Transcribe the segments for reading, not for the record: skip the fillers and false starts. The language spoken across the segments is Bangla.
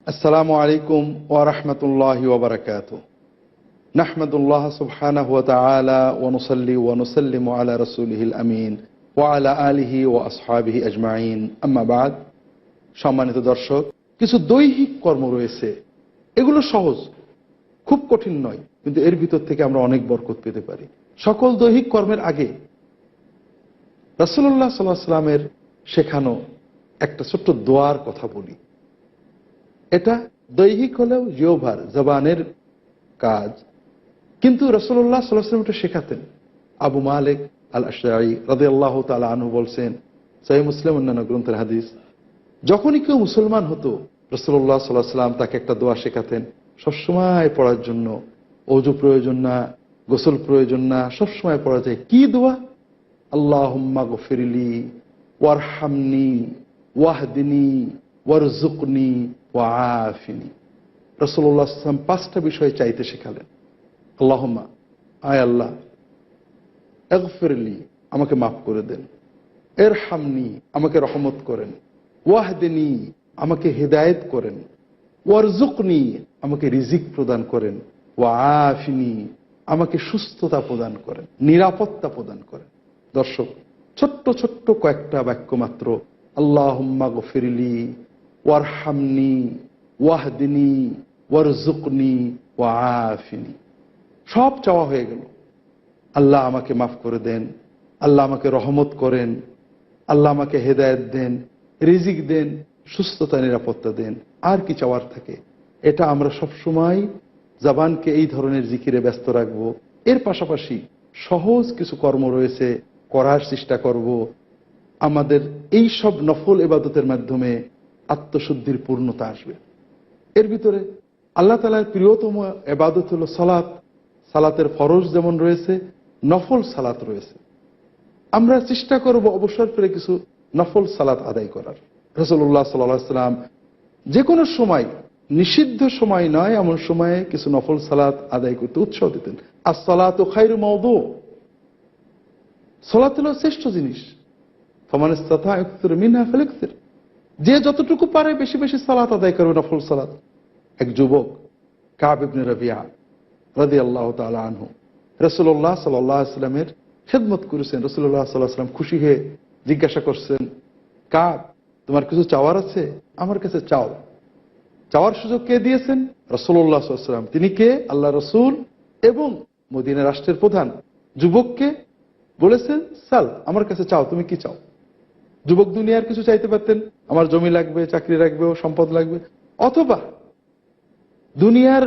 আসসালামু আলাইকুম ওয়া রাহমাতুল্লাহি ওয়া বারাকাতুহু। নাহমাদুল্লাহ সুবহানাহু ওয়া তাআলা ওয়া নুসাল্লি ওয়া নুসাল্লিমু আলা রাসূলিহিল আমিন ওয়া আলা আলিহি ওয়া আসহাবিহি আজমাইন। আম্মা বাদ। সম্মানিত দর্শক, কিছু দৈহিক কর্ম রয়েছে, এগুলো সহজ, খুব কঠিন নয়, কিন্তু এর ভিতর থেকে আমরা অনেক বরকত পেতে পারি। সকল দৈহিক কর্মের আগে রাসূলুল্লাহ সাল্লাল্লাহু আলাইহি ওয়াসাল্লামের শেখানো একটা ছোট্ট দোয়ার কথা বলি। এটা দৈহিক হলেও জিহ্বার জবানের কাজ, কিন্তু রাসূলুল্লাহ সাল্লাল্লাহু আলাইহি ওয়াসাল্লাম এটা শেখাতেন। আবু মালিক আল আশআরী রাদিয়াল্লাহু তাআলা আনহু বলছেন, সহিহ মুসলিম অন্যান্য গ্রন্থের হাদিস, যখনই কেউ মুসলমান হতো রাসূলুল্লাহ সাল্লাল্লাহু আলাইহি ওয়াসাল্লাম তাকে একটা দোয়া শেখাতেন, সবসময় পড়ার জন্য। ওযু প্রয়োজন না, গোসল প্রয়োজন না, সবসময় পড়া যায়। কি দোয়া? আল্লাহুম্মা গফিরলি ওয়ারহামনি ওয়াহদিনি ওয়ারযুকনি ওয়াআফিনি। রাসূলুল্লাহ সাল্লাল্লাহু আলাইহি ওয়াসাল্লাম পাঁচটা বিষয় চাইতে শেখালেন। আল্লাহুম্মা, আয় আল্লাহ, ইগফিরলি, আমাকে মাফ করে দেন, ইরহামনি, আমাকে রহমত করেন, ওয়াহদিনি, আমাকে হেদায়েত করেন, ওয়ারযুকনি, আমাকে রিজিক প্রদান করেন, ওয়াআফিনি, আমাকে সুস্থতা প্রদান করেন, নিরাপত্তা প্রদান করেন। দর্শক, ছোট্ট ছোট্ট কয়েকটা বাক্য মাত্র। আল্লাহুম্মা গফিরলি ওয়ারহামনি ওয়াহদিনি ওয়ারযুকনি ওয়াআফিনি। সব চাওয়া হয়ে গেল। আল্লাহ আমাকে মাফ করে দেন, আল্লাহ আমাকে রহমত করেন, আল্লাহ আমাকে হেদায়েত দেন, রিজিক দেন, সুস্থতা নিরাপত্তা দেন। আর কি চাওয়ার থাকে? এটা আমরা সবসময় জবানকে এই ধরনের জিকিরে ব্যস্ত রাখবো। এর পাশাপাশি সহজ কিছু কর্ম রয়েছে, করার চেষ্টা করব। আমাদের এই সব নফল ইবাদতের মাধ্যমে আত্মশুদ্ধির পূর্ণতা আসবে। এর ভিতরে আল্লাহ তাআলার প্রিয়তম ইবাদত হলো সালাত। সালাতের ফরজ যেমন রয়েছে, নফল সালাত রয়েছে। আমরা চেষ্টা করব অবসর পেলে কিছু নফল সালাত আদায় করার। রাসূলুল্লাহ সাল্লাল্লাহু আলাইহি ওয়াসাল্লাম যে কোনো সময়, নিষিদ্ধ সময় নয় এমন সময়ে কিছু নফল সালাত আদায় করতে উৎসাহ দিতেন। আস-সালাতু খায়রু মাওদু, সালাত হলো শ্রেষ্ঠ জিনিস। ফামান ইসতাতা ইকসির মিনহা ফালিকসির, যে যতটুকু পারে বেশি বেশি সালাত আদায় করবে, নফল সালাত। এক যুবক কাব ইবনে রাবিয়া রাদিয়াল্লাহু তাআলা আনহু রাসূলুল্লাহ সাল্লাল্লাহু আলাইহি ওয়াসাল্লামের খেদমত করেছেন। রাসূলুল্লাহ সাল্লাল্লাহু আলাইহি ওয়াসাল্লাম খুশি হয়ে জিজ্ঞাসা করছেন, কাব, তোমার কিছু চাওয়ার আছে? আমার কাছে চাও। চাওয়ার সুযোগ কে দিয়েছেন? রাসূলুল্লাহ সাল্লাল্লাহু আলাইহি ওয়াসাল্লাম। তিনি কে? আল্লাহ রাসূল এবং মদিনা রাষ্ট্রের প্রধান। যুবককে বলেছেন, সাল, আমার কাছে চাও, তুমি কি চাও? যুবক দুনিয়ার কিছু চাইতে পারতেন, আমার জমি লাগবে, চাকরি লাগবে, সম্পদ লাগবে, অথবা দুনিয়ার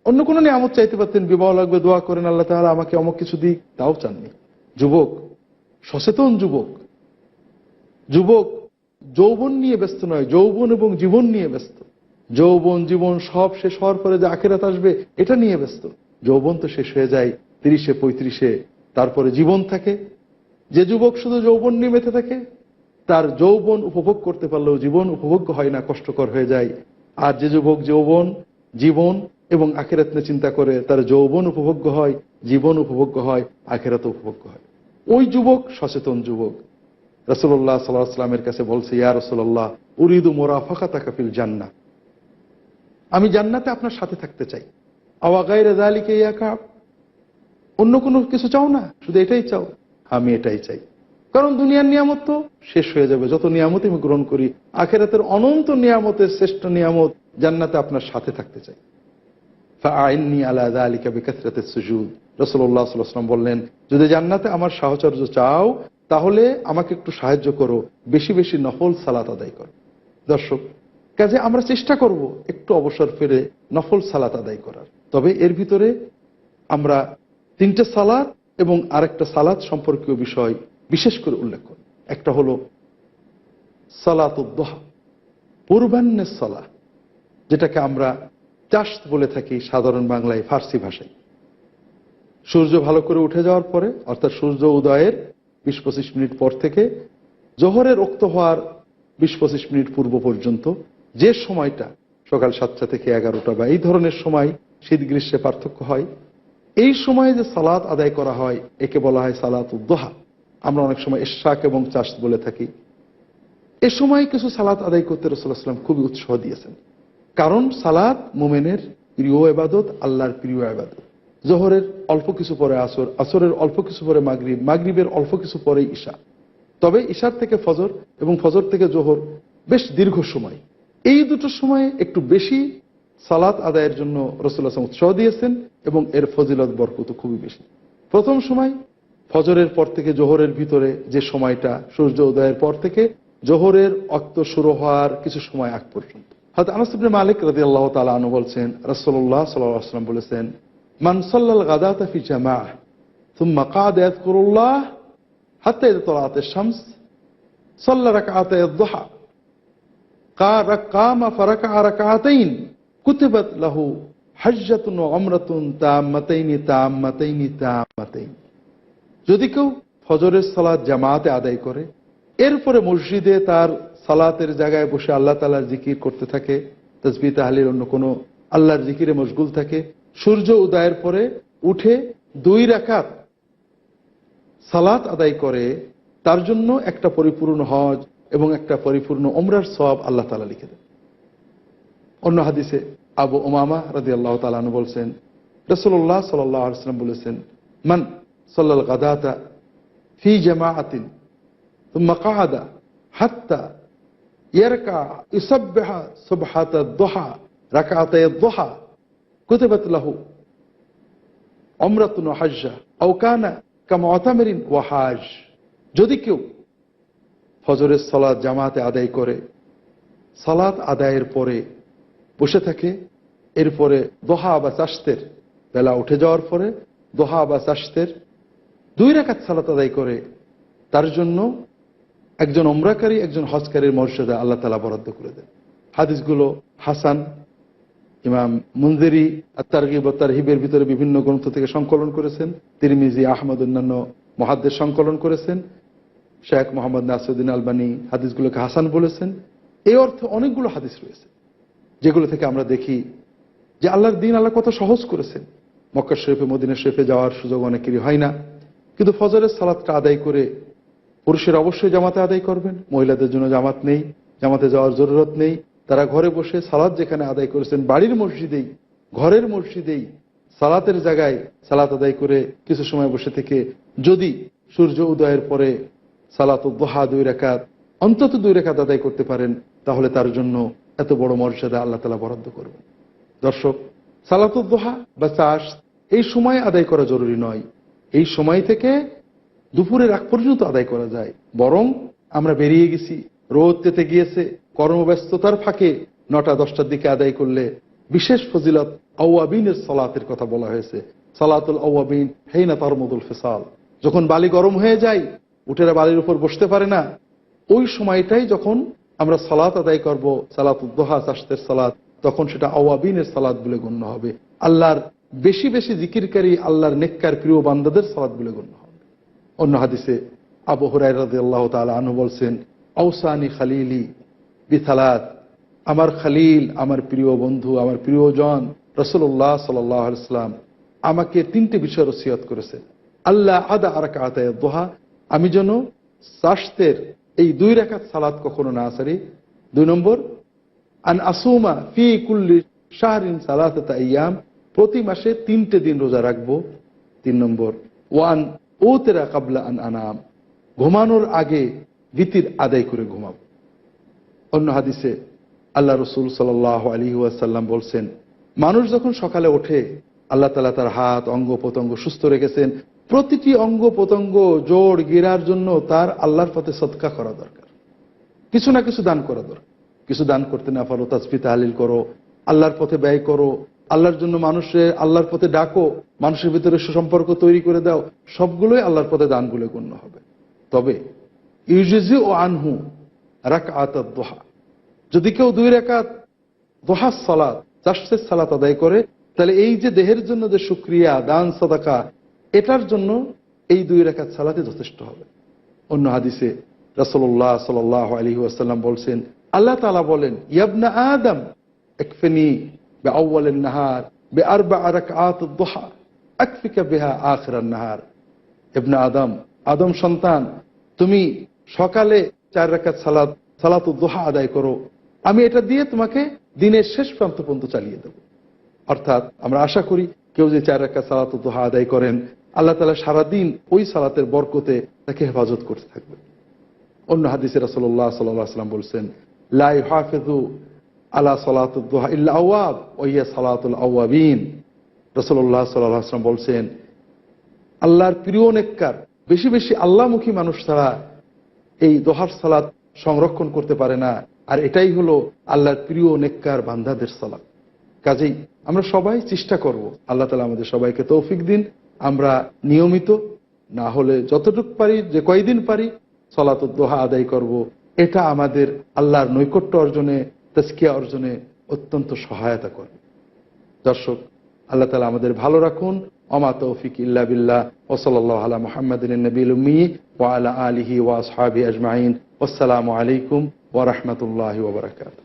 অন্য কোনো নিয়ামত চাইতে পারতেন, বিবাহ লাগবে, দোয়া করেন আল্লাহ তাআলা আমাকে অমুক কিছু দিক, তাও চাননি। যুবক, সচেতন যুবক, যুবক যৌবন নিয়ে ব্যস্ত নয়, যৌবন এবং জীবন নিয়ে ব্যস্ত। যৌবন জীবন সব শেষ হওয়ার পরে যে আখিরাত আসবে এটা নিয়ে ব্যস্ত। যৌবন তো শেষ হয়ে যায় 30-35, তারপরে জীবন থাকে। যে যুবক শুধু যৌবন নিয়ে মেতে থাকে, তার যৌবন উপভোগ করতে পারলেও জীবন উপভোগ্য হয় না, কষ্টকর হয়ে যায়। আর যে যুবক যৌবন, জীবন এবং আখিরাত নিয়ে চিন্তা করে, তার যৌবন উপভোগ্য হয়, জীবন উপভোগ্য হয়, আখিরাত উপভোগ্য হয়। ওই যুবক সচেতন যুবক। রাসূলুল্লাহ সাল্লাল্লাহু আলাইহি ওয়াসাল্লামের কাছে বলছে, ইয়া রাসূলুল্লাহ, উরিদু মুরাফাকাতাকা ফিল জান্নাহ, আমি জান্নাতে আপনার সাথে থাকতে চাই। আওয়া গায়রা যালিকা ইয়া কাব, অন্য কোনো কিছু চাও না, শুধু এটাই চাও? আমি এটাই চাই, কারণ দুনিয়ার নিয়ামত তো শেষ হয়ে যাবে, যত নিয়ামত আমি গ্রহণ করি। আখিরাতের অনন্ত নিয়ামতের শ্রেষ্ঠ নিয়ামত জান্নাতে আপনার সাথে থাকতে চাই। ফাআইন্নি আলা যালিকা বিকাসরাতিস সুজুদ। রাসূলুল্লাহ সাল্লাল্লাহু আলাইহি ওয়াসাল্লাম বললেন, যদি জান্নাতে আমার সাহচর্য চাও, তাহলে আমাকে একটু সাহায্য করো, বেশি বেশি নফল সালাত আদায় করো। দর্শক, কাজে আমরা চেষ্টা করব একটু অবসর ফেলে নফল সালাত আদায় করার। তবে এর ভিতরে আমরা 3টে সালাত এবং আরেকটা সালাত সম্পর্কীয় বিষয় বিশেষ করে উল্লেখ করি। একটা হলো সালাতুদ দুহা, পূর্বাহ্নের সালাহ, যেটাকে আমরা চাশত বলে থাকি সাধারণ বাংলায়, ফার্সি ভাষায়। সূর্য ভালো করে উঠে যাওয়ার পরে, অর্থাৎ সূর্য উদয়ের 20-25 মিনিট পর থেকে জোহরের ওক্ত হওয়ার 20-25 মিনিট পূর্ব পর্যন্ত যে সময়টা, সকাল 7টা থেকে 11টা বা এই ধরনের সময়, শীত গ্রীষ্মে পার্থক্য হয়, এই সময়ে যে সালাত আদায় করা হয় একে বলা হয় সালাতুদ দুহা। আমরা অনেক সময় ইশরাক এবং চাশত বলে থাকি। এ সময় কিছু সালাত আদায় করতে রাসূলুল্লাহ সাল্লাল্লাহু আলাইহি ওয়াসাল্লাম খুবই উৎসাহ দিয়েছেন। কারণ সালাত মুমিনের প্রিয় ইবাদত, আল্লাহর প্রিয় ইবাদত। জোহরের অল্প কিছু পরে আসর, আসরের অল্প কিছু পরে মাগরিব, মাগরিবের অল্প কিছু পরে ঈশা। তবে ঈশার থেকে ফজর এবং ফজর থেকে জোহর বেশ দীর্ঘ সময়। এই দুটো সময়ে একটু বেশি সালাত আদায়ের জন্য রাসূলুল্লাহ সাল্লাল্লাহু আলাইহি ওয়াসাল্লাম উৎসাহ দিয়েছেন এবং এর ফজিলত বরকত খুবই বেশি। প্রথম সময় ফজরের পর থেকে জোহরের ভিতরে যে সময়টা, সূর্য উদয়ের পর থেকে জোহরের ওয়াক্ত শুরু হওয়ার কিছু সময় আগ পর্যন্ত। হযরত আনাস ইবনে মালিক রাদিয়াল্লাহু তাআলা আনহু বলছেন, রাসূলুল্লাহ সাল্লাল্লাহু আলাইহি ওয়াসাল্লাম বলেছেন, মান সাল্লাল গাদাতা ফি জামাআহ সুম্মা ক্বাদা ইয়াযকুরুল্লাহ হাত্তা ইযা তালাআতিশ শামস সাল্লা রাকআতাই আয-দুহা কামা ফারাকা'a রাকআতাইন কুতিবাত লাহু হাজ্জাতুন ওয়া উমরাতুন তাম্মাতাইনি তাম্মাতাইনি তাম্মাতাইন। যদি কেউ ফজরের সালাত জামাতে আদায় করে, এরপরে মসজিদে তার সালাতের জায়গায় বসে আল্লাহ তাআলার জিকির করতে থাকে, তাসবিহ তাহলিল অন্য কোনো আল্লাহর জিকিরে মশগুল থাকে, সূর্য উদয়ের পরে উঠে 2 রাকাত সালাত আদায় করে, তার জন্য একটা পরিপূর্ণ হজ এবং একটা পরিপূর্ণ উমরার সওয়াব আল্লাহ তাআলা লিখে দেন। অন্য হাদিসে আবু উমামা রাদিয়াল্লাহু তাআলা আনহু বলছেন, রাসূলুল্লাহ সাল্লাল্লাহু আলাইহি ওয়াসাল্লাম বলেছেন, মান সাল্লাল গাদাতা ফি জামাআতিন সুম্মা ক্বাদা হাত্তা ইয়ারকা ইউসাব্বিহা সুবহাতাদ দুহা রাকআতায়াদ দুহা কুতিবাত লাহু উমরাতুন ওয়া হাজ্জা আও কানা কামুতামিরিন ওয়া হাজ। যদি কেউ ফজরের সালাত জামাতে আদায় করে, সালাত আদায়ের পরে বসে থাকে, এরপরে দোহা বা চাশতের বেলা উঠে যাওয়ার পরে দোহা বা চাশতের 2 রাকাত সালাত আদায় করে, তার জন্য একজন উমরাকারী একজন হজকারীর মর্যাদা আল্লাহ তাআলা বরাদ্দ করে দেন। হাদিসগুলো হাসান। ইমাম মুনজিরি আত-তারগিব ওয়া তারহিবের ভিতরে বিভিন্ন গ্রন্থ থেকে সংকলন করেছেন। তিরমিজি, আহমদ অন্যান্য মুহাদ্দিস সংকলন করেছেন। শেখ মোহাম্মদ নাসিরউদ্দিন আলবানী হাদিসগুলোকে হাসান বলেছেন। এই অর্থে অনেকগুলো হাদিস রয়েছে যেগুলো থেকে আমরা দেখি যে আল্লাহর দ্বীন আল্লাহ কত সহজ করেছেন। মক্কা শরীফে, মদিনা শরীফে যাওয়ার সুযোগ অনেকেরই হয় না, কিন্তু ফজরের সালাতটা আদায় করে পুরুষেরা অবশ্যই জামাতে আদায় করবেন। মহিলাদের জন্য জামাত নেই, জামাতে যাওয়ার জরুরত নেই। তারা ঘরে বসে সালাত যেখানে আদায় করেছেন, বাড়ির মসজিদেই, ঘরের মসজিদেই সালাতের জায়গায় সালাত আদায় করে কিছু সময় বসে থেকে যদি সূর্য উদয়ের পরে সালাতুদ দুহা 2 রাকাত, অন্তত 2 রাকাত আদায় করতে পারেন, তাহলে তার জন্য এত বড় মর্যাদা আল্লাহ তাআলা বরাদ্দ করবেন। দর্শক, সালাতুদ দুহা বা চাশ এই সময় আদায় করা জরুরি নয়। এই সময় থেকে দুপুরের আগ পর্যন্ত আদায় করা যায়। বরং আমরা বেরিয়ে গেছি, রোদ তেতে গিয়েছে, কর্মব্যস্ততার ফাঁকে 9টা-10টার দিকে আদায় করলে বিশেষ ফজিলত আওয়াবিনের সালাতের কথা বলা হয়েছে। সালাতুল আওয়াবিন হিনা তারমুদুল ফিসাল, যখন বালি গরম হয়ে যায়, উটেরা বালির উপর বসতে পারে না, ওই সময়টাই যখন আমরা সালাত আদায় করব, সালাতুদ দুহা, চাশতের সালাত, তখন সেটা আওয়াবিনের সালাত বলে গণ্য হবে। আল্লাহর বেশি বেশি জিকিরকারী, আল্লাহর নেককার প্রিয় বান্দাদের সালাত বলে গণ্য হবে। অন্য হাদিসে আবু হুরায়রা রাদিয়াল্লাহু তাআলা আনহু বলছেন, আওসানি খালিলি বিসালাত, আমার খালিল, আমার প্রিয় বন্ধু, আমার প্রিয়জন রাসূলুল্লাহ সাল্লাল্লাহু আলাইহি ওয়াসাল্লাম আমাকে 3টে বিষয় ওসিয়ত করেছে। আল্লাহ আদা রাকআতায়াদ দুহা, আমি যেন চাশতের এই 2 রাকাত সালাত কখনো না ছাড়ি। 2 নম্বর, আন আসুমা ফি কুল্লি শাহরিন সালাসাতা আইয়াম, প্রতি মাসে 3টে দিন রোজা রাখবো। 3 নম্বর, ওয়ান উতরা ক্বাবলা আন আনাম, ঘুমানোর আগে বিতির আদায় করে ঘুমাবো। অন্য হাদিসে আল্লাহ রাসূল সাল্লাল্লাহু আলাইহি ওয়াসাল্লাম বলছেন, মানুষ যখন সকালে ওঠে, আল্লাহ তাআলা তার হাত, অঙ্গ প্রত্যঙ্গ সুস্থ রেখেছেন। প্রতিটি অঙ্গ প্রত্যঙ্গ জোড় গিরার জন্য তার আল্লাহর পথে সদকা করা দরকার, কিছু না কিছু দান করা দরকার। কিছু দান করতে না পারো, তাসবিহ তাহলিল করো, আল্লাহর পথে ব্যয় করো, আল্লাহর জন্য মানুষের আল্লাহর পথে ডাকো, মানুষের ভিতরে সুসম্পর্ক তৈরি করে দাও, সবগুলোই আল্লাহর পথে দান বলে গণ্য হবে। তবে ইউজিজু আনহু রাকআতাদ দুহা, যদি কেউ 2 রাকাত দুহার সালাত, চাশতের সালাত আদায় করে, তাহলে এই যে দেহের জন্য যে শুকরিয়া, দান, সাদাকা, এটার জন্য এই 2 রাকাত সালাতে যথেষ্ট হবে। অন্য হাদিসে রাসূলুল্লাহ সাল্লাল্লাহু আলাইহি ওয়াসাল্লাম বলছেন, আল্লাহ তাআলা বলেন, ইয়া আদম ইকফিনি বিআউয়ালিন নাহার বিআরবা'a রাকআতিদ দুহা আকফিকা বিহা আখিরান নাহার। ইবনে আদম, আদম সন্তান, তুমি সকালে 4 রাকাত সালাতুদ দুহা আদায় করো, আমি এটা দিয়ে তোমাকে দিনের শেষ প্রান্ত পর্যন্ত চালিয়ে দেব। অর্থাৎ আমরা আশা করি কেউ যে 4 রাকাত সালাতুদ দুহা আদায় করেন, আল্লাহ তাআলা সারাদিন ওই সালাতের বরকতে তাকে হেফাজত করতে থাকবে। অন্য হাদিসে রাসূলুল্লাহ সাল্লাল্লাহু আলাইহি ওয়াসাল্লাম বলছেন, লা ইউহাফিযু আলা সালাতুদ দুহা ইল্লা আওয়াব ওয়া হিয়া সালাতুল আওয়াবিন। রাসূলুল্লাহ সাল্লাল্লাহু আলাইহি ওয়াসাল্লাম বলছেন, আল্লাহর প্রিয় নেককার বেশি বেশি আল্লাহমুখী মানুষ ছাড়া এই দোহার সালাত সংরক্ষণ করতে পারে না, আর এটাই হলো আল্লাহর প্রিয় নেককার বান্দাদের সালাত। কাজেই আমরা সবাই চেষ্টা করব, আল্লাহ তাআলা আমাদের সবাইকে তৌফিক দিন, আমরা নিয়মিত না হলে যতটুকু পারি, যে কয়দিন পারি সালাতুদ দুহা আদায় করব। এটা আমাদের আল্লাহর নৈকট্য অর্জনে, তাজকিয়া অর্জনে অত্যন্ত সহায়তা করবে। দর্শক, আল্লাহ তাআলা আমাদের ভালো রাখুন। ওমা তৌফিক ইল্লা বিল্লাহ ওয়া সাল্লাল্লাহু আলা মুহাম্মাদিন নবিয়্যিল উম্মি ওয়া আলা আলিহি ওয়া আসহাবিহি আজমাইন। আসসালামু আলাইকুম ওয়া রাহমাতুল্লাহি ওয়া বারাকাতুহু।